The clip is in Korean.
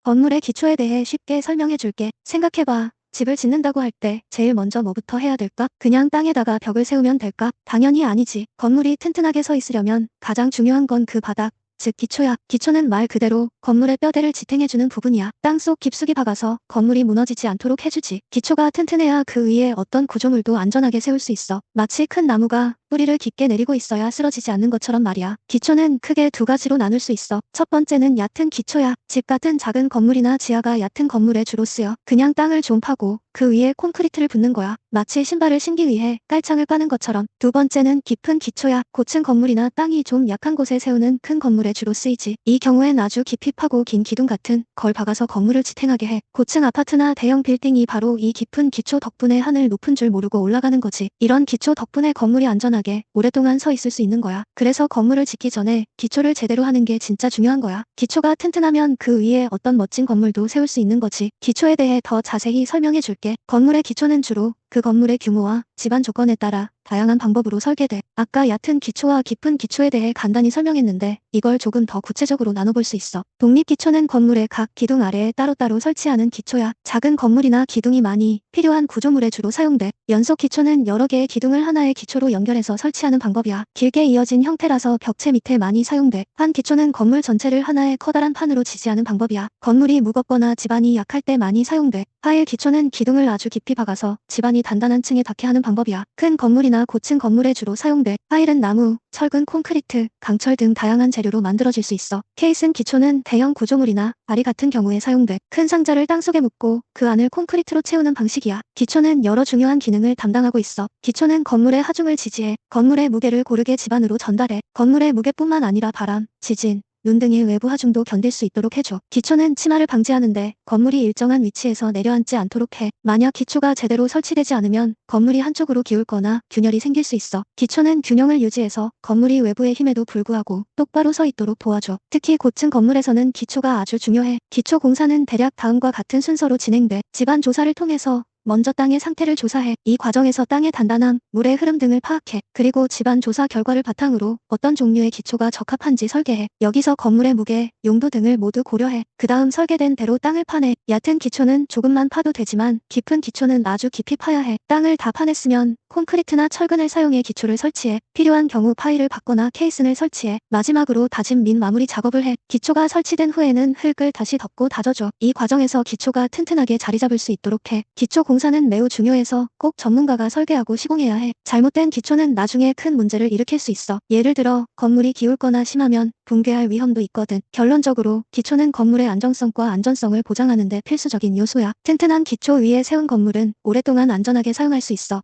건물의 기초에 대해 쉽게 설명해 줄게. 생각해봐. 집을 짓는다고 할 때 제일 먼저 뭐부터 해야 될까? 그냥 땅에다가 벽을 세우면 될까? 당연히 아니지. 건물이 튼튼하게 서 있으려면 가장 중요한 건 그 바닥, 즉 기초야. 기초는 말 그대로 건물의 뼈대를 지탱해주는 부분이야. 땅속 깊숙이 박아서 건물이 무너지지 않도록 해주지. 기초가 튼튼해야 그 위에 어떤 구조물도 안전하게 세울 수 있어. 마치 큰 나무가 뿌리를 깊게 내리고 있어야 쓰러지지 않는 것처럼 말이야. 기초는 크게 두 가지로 나눌 수 있어. 첫 번째는 얕은 기초야. 집 같은 작은 건물이나 지하가 얕은 건물에 주로 쓰여. 그냥 땅을 좀 파고 그 위에 콘크리트를 붓는 거야. 마치 신발을 신기 위해 깔창을 까는 것처럼. 두 번째는 깊은 기초야. 고층 건물이나 땅이 좀 약한 곳에 세우는 큰 건물에 주로 쓰이지. 이 경우엔 아주 깊이 파고 긴 기둥 같은 걸 박아서 건물을 지탱하게 해. 고층 아파트나 대형 빌딩이 바로 이 깊은 기초 덕분에 하늘 높은 줄 모르고 올라가는 거지. 이런 기초 덕분에 건물이 안전하게 오랫동안 서 있을 수 있는 거야. 그래서 건물을 짓기 전에 기초를 제대로 하는 게 진짜 중요한 거야. 기초가 튼튼하면 그 위에 어떤 멋진 건물도 세울 수 있는 거지. 기초에 대해 더 자세히 설명해 줄게. 건물의 기초는 주로 그 건물의 규모와 집안 조건에 따라 다양한 방법으로 설계돼. 아까 얕은 기초와 깊은 기초에 대해 간단히 설명했는데 이걸 조금 더 구체적으로 나눠볼 수 있어. 독립기초는 건물의 각 기둥 아래에 따로따로 설치하는 기초야. 작은 건물이나 기둥이 많이 필요한 구조물에 주로 사용돼. 연속기초는 여러 개의 기둥을 하나의 기초로 연결해서 설치하는 방법이야. 길게 이어진 형태라서 벽체 밑에 많이 사용돼. 판기초는 건물 전체를 하나의 커다란 판으로 지지하는 방법이야. 건물이 무겁거나 집안이 약할 때 많이 사용돼. 파일기초는 기둥을 아주 깊이 박아서 집안이 단단한 층에 닿게 하는 방법이야. 큰 건물이나 고층 건물에 주로 사용돼. 파일은 나무, 철근, 콘크리트, 강철 등 다양한 재료로 만들어질 수 있어. 케이슨 기초는 대형 구조물이나 다리 같은 경우에 사용돼. 큰 상자를 땅속에 묻고 그 안을 콘크리트로 채우는 방식이야. 기초는 여러 중요한 기능을 담당하고 있어. 기초는 건물의 하중을 지지해. 건물의 무게를 고르게 집안으로 전달해. 건물의 무게뿐만 아니라 바람, 지진, 눈 등의 외부 하중도 견딜 수 있도록 해줘. 기초는 침하를 방지하는데 건물이 일정한 위치에서 내려앉지 않도록 해. 만약 기초가 제대로 설치되지 않으면 건물이 한쪽으로 기울거나 균열이 생길 수 있어. 기초는 균형을 유지해서 건물이 외부의 힘에도 불구하고 똑바로 서 있도록 도와줘. 특히 고층 건물에서는 기초가 아주 중요해. 기초 공사는 대략 다음과 같은 순서로 진행돼. 집안 조사를 통해서 먼저 땅의 상태를 조사해. 이 과정에서 땅의 단단함, 물의 흐름 등을 파악해. 그리고 집안 조사 결과를 바탕으로 어떤 종류의 기초가 적합한지 설계해. 여기서 건물의 무게, 용도 등을 모두 고려해. 그 다음 설계된 대로 땅을 파내. 얕은 기초는 조금만 파도 되지만 깊은 기초는 아주 깊이 파야 해. 땅을 다 파냈으면 콘크리트나 철근을 사용해 기초를 설치해. 필요한 경우 파일을 받거나 케이슨을 설치해. 마지막으로 다짐 및 마무리 작업을 해. 기초가 설치된 후에는 흙을 다시 덮고 다져줘. 이 과정에서 기초가 튼튼하게 자리 잡을 수 있도록 해. 기초 공사는 매우 중요해서 꼭 전문가가 설계하고 시공해야 해. 잘못된 기초는 나중에 큰 문제를 일으킬 수 있어. 예를 들어 건물이 기울거나 심하면 붕괴할 위험도 있거든. 결론적으로 기초는 건물의 안정성과 안전성을 보장하는 데 필수적인 요소야. 튼튼한 기초 위에 세운 건물은 오랫동안 안전하게 사용할 수 있어.